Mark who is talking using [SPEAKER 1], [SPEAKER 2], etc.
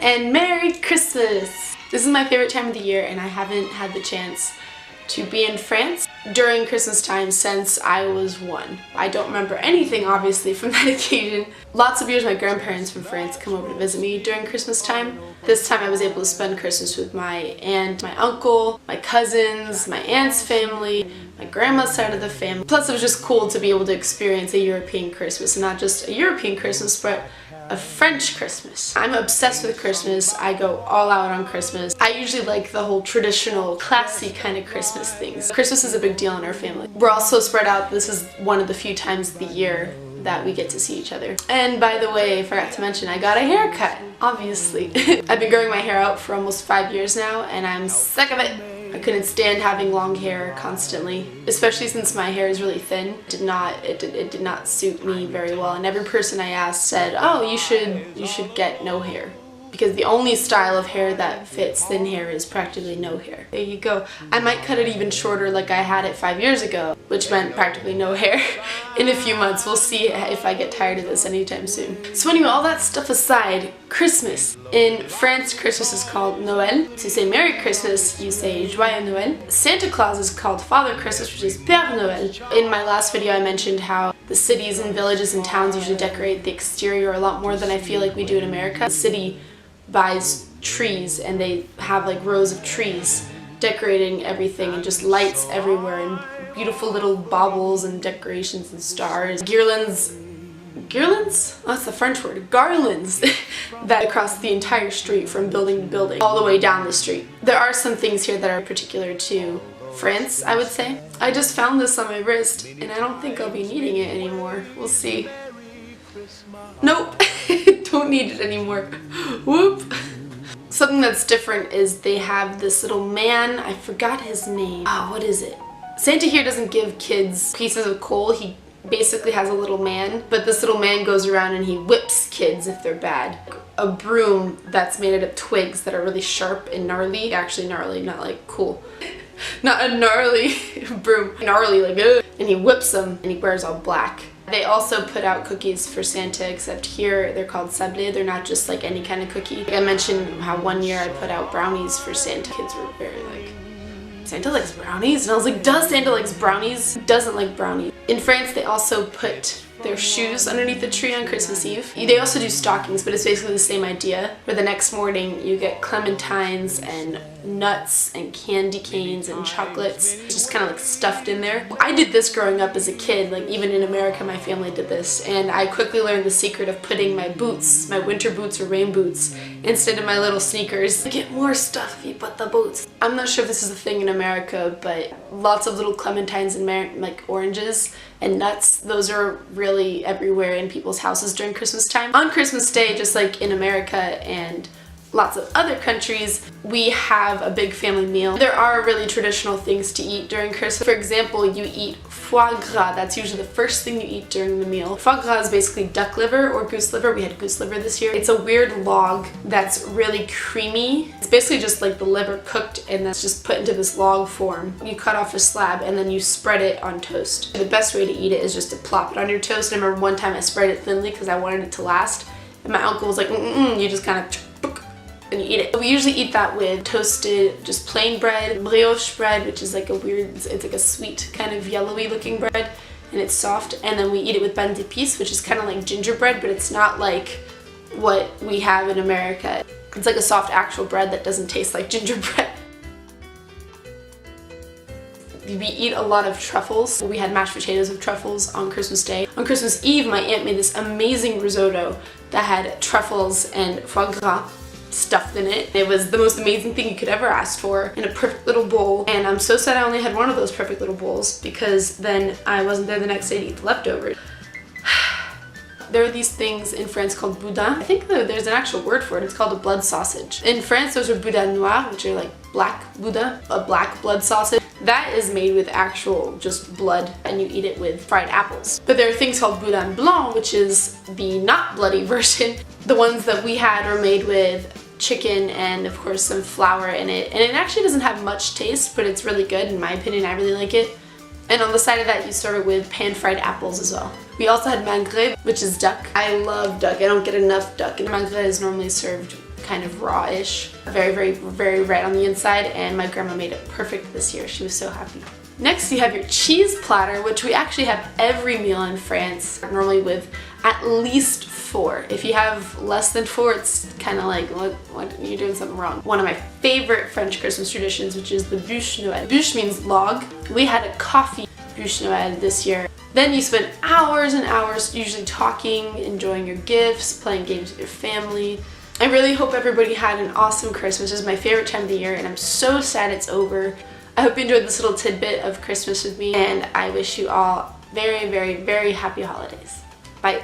[SPEAKER 1] and Merry Christmas! This is my favorite time of the year and I haven't had the chance to be in France during Christmas time since I was 1. I don't remember anything obviously from that occasion. Lots of years my grandparents from France come over to visit me during Christmas time. This time I was able to spend Christmas with my aunt, my uncle, my cousins, my aunt's family, my grandma's side of the family. Plus it was just cool to be able to experience a European Christmas, and not just a European Christmas, but a French Christmas. I'm obsessed with Christmas. I go all out on Christmas. I usually like the whole traditional, classy kind of Christmas things. Christmas is a big deal in our family. We're also spread out. This is one of the few times of the year that we get to see each other. And by the way, I forgot to mention, I got a haircut, obviously. I've been growing my hair out for almost 5 years now, and I'm sick of it. I couldn't stand having long hair constantly, especially since my hair is really thin. It did not suit me very well, and every person I asked said, "Oh, you should get no hair." Because the only style of hair that fits thin hair is practically no hair. There you go. I might cut it even shorter like I had it 5 years ago, which meant practically no hair in a few months. We'll see if I get tired of this anytime soon. So anyway, all that stuff aside, Christmas. In France, Christmas is called Noël. To say Merry Christmas, you say Joyeux Noël. Santa Claus is called Father Christmas, which is Père Noël. In my last video, I mentioned how the cities and villages and towns usually decorate the exterior a lot more than I feel like we do in America. The city buys trees and they have like rows of trees decorating everything and just lights everywhere and beautiful little baubles and decorations and stars. Garlands? Oh, that's the French word. Garlands that across the entire street from building to building all the way down the street. There are some things here that are particular to France, I would say. I just found this on my wrist and I don't think I'll be needing it anymore. We'll see. Nope. Don't need it anymore. Whoop. Something that's different is they have this little man. I forgot his name. Oh, what is it? Santa here doesn't give kids pieces of coal. He basically has a little man, but this little man goes around and he whips kids if they're bad. A broom that's made out of twigs that are really sharp and gnarly. Actually gnarly, not like cool. Not a gnarly broom. Gnarly, like ugh. And he whips them and he wears all black. They also put out cookies for Santa, except here they're called sablés. They're not just like any kind of cookie. I mentioned how one year I put out brownies for Santa. Kids were very like, Santa likes brownies? And I was like, does Santa likes brownies? Doesn't like brownies. In France, they also put their shoes underneath the tree on Christmas Eve. They also do stockings, but it's basically the same idea, where the next morning you get clementines and nuts and candy canes and chocolates, just kind of like stuffed in there. I did this growing up as a kid, like even in America my family did this, and I quickly learned the secret of putting my boots, my winter boots or rain boots, instead of my little sneakers. You get more stuff if you put the boots. I'm not sure if this is a thing in America, but lots of little clementines and like oranges and nuts, those are really everywhere in people's houses during Christmas time. On Christmas Day, just like in America and lots of other countries, we have a big family meal. There are really traditional things to eat during Christmas. For example, you eat foie gras. That's usually the first thing you eat during the meal. Foie gras is basically duck liver or goose liver. We had goose liver this year. It's a weird log that's really creamy. It's basically just like the liver cooked and that's just put into this log form. You cut off a slab and then you spread it on toast. The best way to eat it is just to plop it on your toast. I remember one time I spread it thinly because I wanted it to last, and my uncle was like, you just kind of and you eat it. We usually eat that with toasted, just plain bread, brioche bread, which is like a weird, it's like a sweet kind of yellowy looking bread, and it's soft. And then we eat it with pain d'épices, which is kind of like gingerbread, but it's not like what we have in America. It's like a soft actual bread that doesn't taste like gingerbread. We eat a lot of truffles. We had mashed potatoes with truffles on Christmas Day. On Christmas Eve, my aunt made this amazing risotto that had truffles and foie gras stuffed in it. It was the most amazing thing you could ever ask for in a perfect little bowl, and I'm so sad I only had one of those perfect little bowls because then I wasn't there the next day to eat the leftovers. There are these things in France called boudin. I think there's an actual word for it. It's called a blood sausage. In France, those are boudin noir, which are like black boudin, a black blood sausage. That is made with actual just blood, and you eat it with fried apples. But there are things called boudin blanc, which is the not bloody version. The ones that we had were made with chicken and of course some flour in it, and it actually doesn't have much taste, but it's really good in my opinion. I really like it. And on the side of that you serve it with pan-fried apples as well. We also had magret, which is duck. I love duck. I don't get enough duck, and magret is normally served kind of raw-ish, very red on the inside, and my grandma made it perfect this year. She was so happy. Next you have your cheese platter, which we actually have every meal in France, normally with at least 4. If you have less than 4, it's kind of like, what, you're doing something wrong. One of my favorite French Christmas traditions, which is the bûche Noël. Bûche means log. We had a coffee bûche Noël this year. Then you spend hours and hours usually talking, enjoying your gifts, playing games with your family. I really hope everybody had an awesome Christmas. This is my favorite time of the year, and I'm so sad it's over. I hope you enjoyed this little tidbit of Christmas with me, and I wish you all very happy holidays. Bye.